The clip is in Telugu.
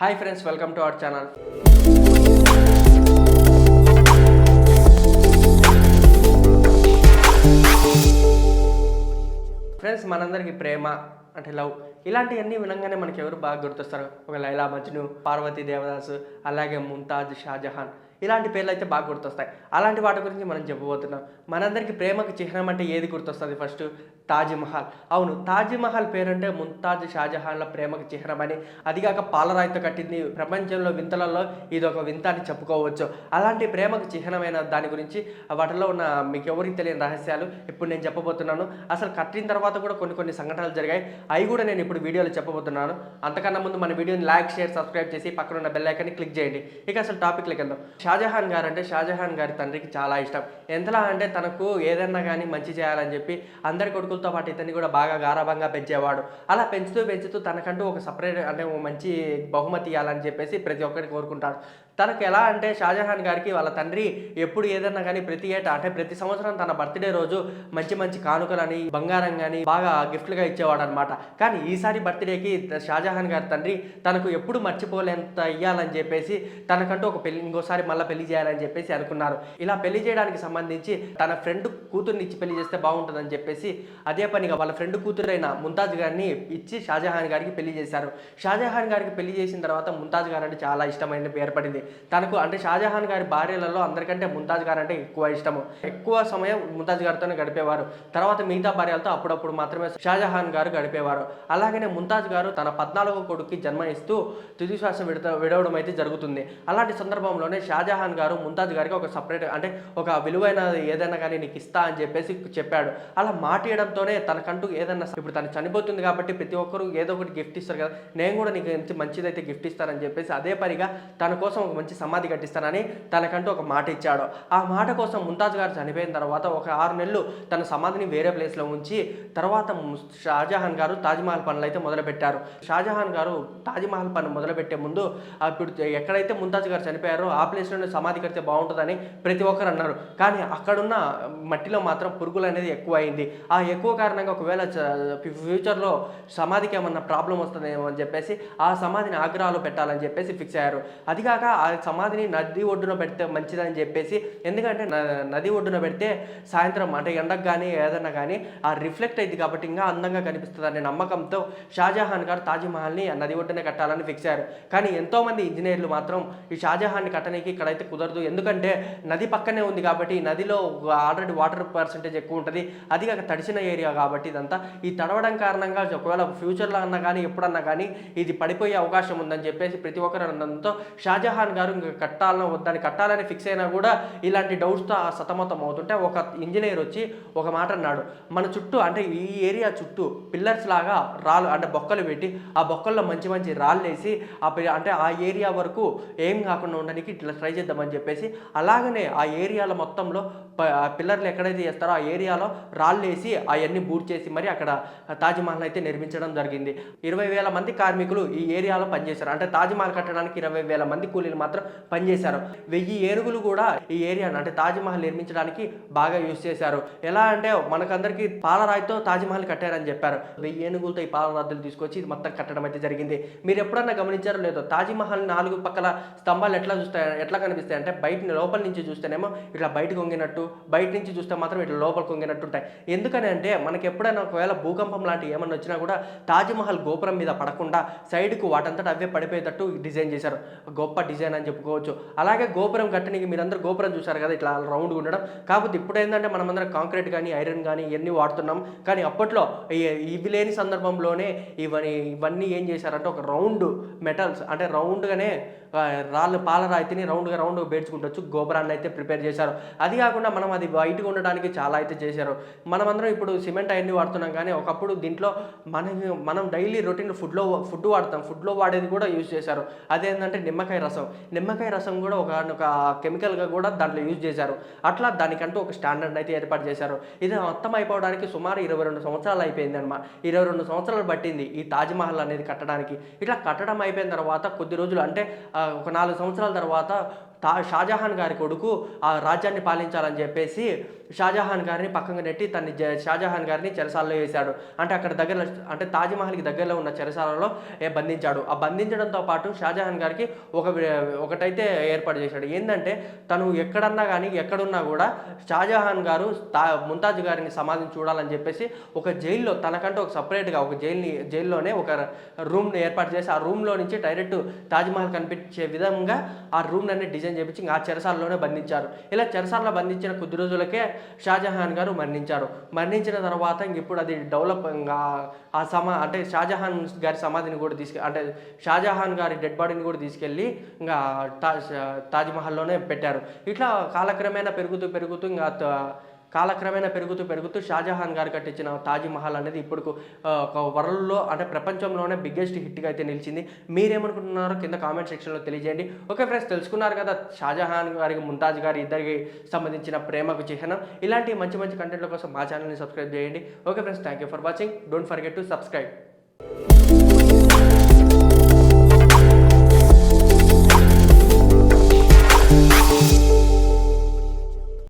Hi friends, welcome to our channel. Friends, మనందరికీ ప్రేమ అంటే లవ్ ఇలాంటివన్నీ వినంగానే మనకి ఎవరు బాగా గుర్తొస్తారు? ఒక లైలా మజ్ను, పార్వతీ దేవదాసు, అలాగే ముంతాజ్, షాజహాన్ ఇలాంటి పేర్లు అయితే బాగా గుర్తొస్తాయి. అలాంటి వాటి గురించి మనం చెప్పబోతున్నాం. మనందరికీ ప్రేమకు చిహ్నం అంటే ఏది గుర్తొస్తుంది? ఫస్ట్ తాజ్‌మహల్. అవును, తాజ్‌మహల్ పేరంటే ముంతాజ్, షాజహాన్ల ప్రేమకు చిహ్నం అని, అదిగాక పాలరాయితో కట్టింది. ప్రపంచంలో వింతలలో ఇదొక వింత అని చెప్పుకోవచ్చు. అలాంటి ప్రేమకు చిహ్నమైన దాని గురించి, వాటిలో ఉన్న మీకు ఎవరికి తెలియని రహస్యాలు ఇప్పుడు నేను చెప్పబోతున్నాను. అసలు కట్టిన తర్వాత కూడా కొన్ని సంఘటనలు జరిగాయి. అవి కూడా నేను ఇప్పుడు వీడియోలో చెప్పబోతున్నాను. అంతకన్నా ముందు మన వీడియోని లైక్, షేర్, సబ్స్క్రైబ్ చేసి పక్కన ఉన్న బెల్ ఐకాన్ని క్లిక్ చేయండి. ఇక అసలు టాపిక్‌లోకి వెళ్దాం. షాజహాన్ గారు అంటే షాజహాన్ గారి తండ్రికి చాలా ఇష్టం. ఎంతలా అంటే తనకు ఏదన్నా కానీ మంచి చేయాలని చెప్పి అందరి కొడుకులతో పాటు ఇతన్ని కూడా బాగా గారాబంగా పెంచేవాడు. అలా పెంచుతూ తనకంటూ ఒక సపరేట్ అంటే ఒక మంచి బహుమతి ఇవ్వాలని చెప్పేసి ప్రతి ఒక్కరికి కోరుకుంటాడు. తనకు ఎలా అంటే షాజహాన్ గారికి వాళ్ళ తండ్రి ఎప్పుడు ఏదన్నా కానీ ప్రతి ఏటా అంటే ప్రతి సంవత్సరం తన బర్త్డే రోజు మంచి కానుకలని, బంగారం కానీ బాగా గిఫ్ట్లుగా ఇచ్చేవాడు అనమాట. కానీ ఈసారి బర్త్డేకి షాజహాన్ గారి తండ్రి తనకు ఎప్పుడు మర్చిపోలేంత ఇవ్వాలని చెప్పేసి తనకంటూ ఒక ఇంకోసారి మళ్ళీ పెళ్లి చేయాలని చెప్పేసి అనుకున్నారు. ఇలా పెళ్లి చేయడానికి సంబంధించి తన ఫ్రెండ్ కూతుర్ని ఇచ్చి పెళ్లి చేస్తే బాగుంటుందని చెప్పేసి అదే పనిగా వాళ్ళ ఫ్రెండ్ కూతురైన ముంతాజ్ గారిని ఇచ్చి షాజహాన్ గారికి పెళ్లి చేశారు. షాజహాన్ గారికి పెళ్లి చేసిన తర్వాత ముంతాజ్ గారు అంటే చాలా ఇష్టమైన ఏర్పడింది తనకు. అంటే షాజహాన్ గారి భార్యలలో అందరికంటే ముంతాజ్ గారు అంటే ఎక్కువ ఇష్టము. ఎక్కువ సమయం ముంతాజ్ గారితోనే గడిపేవారు. తర్వాత మిగతా భార్యలతో అప్పుడప్పుడు మాత్రమే షాజహాన్ గారు గడిపేవారు. అలాగనే ముంతాజ్ గారు తన 14వ కొడుకుకి జన్మనిస్తూ తుది శ్వాస విడవడం అయితే జరుగుతుంది. అలాంటి సందర్భంలోనే షాజహాన్ గారు ముంతాజ్ గారికి ఒక సపరేట్ అంటే ఒక విలువైన ఏదైనా కానీ నీకు ఇస్తా అని చెప్పేసి చెప్పాడు. అలా మాట ఇవ్వడంతోనే తనకంటూ ఏదన్నా ఇప్పుడు తను చనిపోతుంది కాబట్టి ప్రతి ఒక్కరు ఏదో ఒకటి గిఫ్ట్ ఇస్తారు కదా, నేను కూడా నీకు ఎంత మంచిదైతే గిఫ్ట్ ఇస్తానని చెప్పేసి అదే పనిగా తన కోసం ఒక మంచి సమాధి కట్టిస్తానని తనకంటూ ఒక మాట ఇచ్చాడు. ఆ మాట కోసం ముంతాజ్ గారు చనిపోయిన తర్వాత ఒక 6 నెలలు తన సమాధిని వేరే ప్లేస్లో ఉంచి తర్వాత షాజహాన్ గారు తాజ్‌మహల్ పనులు అయితే మొదలుపెట్టారు. షాజహాన్ గారు తాజ్‌మహల్ పని మొదలుపెట్టే ముందు ఇప్పుడు ఎక్కడైతే ముంతాజ్ గారు చనిపోయారో ఆ ప్లేస్లోనే సమాధి కడితే బాగుంటుందని ప్రతి ఒక్కరు అన్నారు. కానీ అక్కడున్న మట్టిలో మాత్రం పురుగులు అనేది ఎక్కువ అయింది. ఆ ఎక్కువ కారణంగా ఒకవేళ ఫ్యూచర్లో సమాధికి ఏమన్నా ప్రాబ్లం వస్తుందేమో అని చెప్పేసి ఆ సమాధిని ఆగ్రాలో పెట్టాలని చెప్పేసి ఫిక్స్ అయ్యారు. అదిగాక ఆ సమాధిని నది ఒడ్డున పెడితే మంచిదని చెప్పేసి, ఎందుకంటే నది ఒడ్డున పెడితే సాయంత్రం అంటే ఎండకు కానీ ఏదన్నా కానీ ఆ రిఫ్లెక్ట్ అయింది కాబట్టి ఇంకా అందంగా కనిపిస్తుంది అనే నమ్మకంతో షాజహాన్ గారు తాజ్‌మహల్ని నది ఒడ్డునే కట్టాలని ఫిక్స్ అయ్యారు. కానీ ఎంతోమంది ఇంజనీర్లు మాత్రం ఈ షాజహాన్ని కట్టడానికి ఇక్కడైతే కుదరదు, ఎందుకంటే నది పక్కనే ఉంది కాబట్టి నదిలో ఆల్రెడీ వాటర్ పర్సెంటేజ్ ఎక్కువ ఉంటుంది, అది కాక తడిసిన ఏరియా కాబట్టి ఇదంతా ఈ తడవడం కారణంగా ఒకవేళ ఫ్యూచర్లో అన్నా కానీ ఎప్పుడన్నా కానీ ఇది పడిపోయే అవకాశం ఉందని చెప్పేసి ప్రతి ఒక్కరు అనడంతో షాజహాన్ గారు ఇంకా కట్టాలని ఫిక్స్ అయినా కూడా ఇలాంటి డౌట్స్తో సతమతం అవుతుంటే ఒక ఇంజనీర్ వచ్చి ఒక మాట అన్నాడు. మన చుట్టూ అంటే ఈ ఏరియా చుట్టూ పిల్లర్స్ లాగా రాళ్ళు అంటే బొక్కలు పెట్టి ఆ బొక్కల్లో మంచి రాళ్ళు వేసి అంటే ఆ ఏరియా వరకు ఏం కాకుండా ఉండడానికి ఇట్లా ట్రై చేద్దామని చెప్పేసి, అలాగనే ఆ ఏరియాలో మొత్తంలో పిల్లర్లు ఎక్కడైతే చేస్తారో ఆ ఏరియాలో రాళ్ళు వేసి అవన్నీ బూట్ చేసి మరి అక్కడ తాజ్‌మహల్ అయితే నిర్మించడం జరిగింది. 20,000 మంది కార్మికులు ఈ ఏరియాలో పనిచేశారు. అంటే తాజ్‌మహల్ కట్టడానికి 20,000 మంది కూలీలు మాత్రం పనిచేశారు. 1000 ఏనుగులు కూడా ఈ ఏరియాను అంటే తాజ్‌మహల్ నిర్మించడానికి బాగా యూజ్ చేశారు. ఎలా అంటే మనకందరికీ పాలరాయితో తాజ్‌మహల్ కట్టారని చెప్పారు. 1000 ఏనుగులతో ఈ పాలరాతులు తీసుకొచ్చి ఇది మొత్తం కట్టడం అయితే జరిగింది. మీరు ఎప్పుడన్నా గమనించారో లేదో, తాజ్‌మహల్ 4 పక్కల స్తంభాలు ఎట్లా కనిపిస్తాయి అంటే లోపల నుంచి చూస్తేనేమో ఇట్లా బయటకు వంగినట్టు, బయట నుంచి చూస్తే మాత్రం ఇట్లా లోపల కొంగినట్టు ఉంటాయి. ఎందుకని అంటే మనకి ఎప్పుడైనా ఒకవేళ భూకంపం లాంటి ఏమన్నా వచ్చినా కూడా తాజ్‌మహల్ గోపురం మీద పడకుండా సైడ్కు వాటంతట అవే పడిపోయేటట్టు డిజైన్ చేశారు. గొప్ప డిజైన్ అని చెప్పుకోవచ్చు. అలాగే గోపురం కట్టడానికి మీరందరూ గోపురం చూశారు కదా ఇట్లా రౌండ్గా ఉండడం. కాకపోతే ఇప్పుడు ఏంటంటే మనమందరం కాంక్రీట్ కానీ ఐరన్ కానీ ఇవన్నీ వాడుతున్నాం. కానీ అప్పట్లో ఇవి లేని సందర్భంలోనే ఇవన్నీ ఏం చేశారంటే ఒక రౌండ్ మెటల్స్ అంటే రౌండ్గానే పాలరాయితీని రౌండ్గా పేర్చుకుంటూ గోపురాన్ని అయితే ప్రిపేర్ చేశారు. అది కాకుండా మనం అది వైట్గా ఉండడానికి చాలా అయితే చేశారు. మనమందరం ఇప్పుడు సిమెంట్ అవన్నీ వాడుతున్నాం, కానీ ఒకప్పుడు దీంట్లో మనం డైలీ రొటీన్ ఫుడ్ వాడతాం. ఫుడ్లో వాడేది కూడా యూజ్ చేశారు. అదేంటంటే నిమ్మకాయ రసం కూడా ఒక కెమికల్గా కూడా దాంట్లో యూజ్ చేశారు. అట్లా దానికంటూ ఒక స్టాండర్డ్ అయితే ఏర్పాటు చేశారు. ఇది మొత్తం అయిపోవడానికి సుమారు 22 సంవత్సరాలు అయిపోయింది అనమాట. 22 సంవత్సరాలు పట్టింది ఈ తాజ్‌మహల్ అనేది కట్టడానికి. ఇట్లా కట్టడం అయిపోయిన తర్వాత కొద్ది రోజులు అంటే ఒక 4 సంవత్సరాల తర్వాత షాజహాన్ గారి కొడుకు ఆ రాజ్యాన్ని పాలించాలని చెప్పేసి షాజహాన్ గారిని పక్కన నెట్టి షాజహాన్ గారిని చెరసాలలో వేశాడు. అంటే అక్కడ దగ్గర అంటే తాజ్‌మహల్‌కి దగ్గరలో ఉన్న చెరసాలలో బంధించాడు. ఆ బంధించడంతో పాటు షాజహాన్ గారికి ఒకటైతే ఏర్పాటు చేశాడు. ఏందంటే తను ఎక్కడన్నా గానీ, ఎక్కడున్నా గూడా షాజహాన్ గారు ముంతాజ్ గారిని సమాధిని చూడాలని చెప్పేసి ఒక జైల్‌లో తనకంటూ ఒక సెపరేట్‌గా ఒక జైల్లోనే ఒక రూమ్‌ని ఏర్పాటు చేసి, ఆ రూమ్‌లో నుంచి డైరెక్ట్ తాజ్‌మహల్ కనిపించే విధంగా ఆ రూమ్‌నన్నీ డిజైన్ చేపించి ఆ చెరసాలలోనే బంధించారు. ఇలా చెరసాలలో బంధించిన కొద్ది రోజులకే షాజహాన్ గారు మరణించారు. మరణించిన తర్వాత ఇప్పుడు అది డెవలప్ ఇంగా అంటే షాజహాన్ గారి సమాధిని కూడా అంటే షాజహాన్ గారి డెడ్ బాడీని కూడా తీసుకెళ్ళి ఇంగా తాజ్‌మహల్‌లోనే పెట్టారు. ఇట్లా కాలక్రమేణా పెరుగుతూ పెరుగుతూ షాజహాన్ గారు కట్టించిన తాజ్‌మహల్ అనేది ఇప్పుడు ఒక వరల్డ్‌లో అంటే ప్రపంచంలోనే బిగ్గెస్ట్ హిట్‌గా అయితే నిలిచింది. మీరేమనుకుంటున్నారో కింద కామెంట్ సెక్షన్‌లో తెలియజేయండి. ఓకే ఫ్రెండ్స్, తెలుసుకున్నారు కదా షాజహాన్ గారికి, ముంతాజ్ గారి ఇద్దరికి సంబంధించిన ప్రేమకు చిహ్నం. ఇలాంటి మంచి మంచి కంటెంట్ల కోసం మా ఛానల్‌ని సబ్స్క్రైబ్ చేయండి. Okay friends, thank you for watching. Don't forget to subscribe.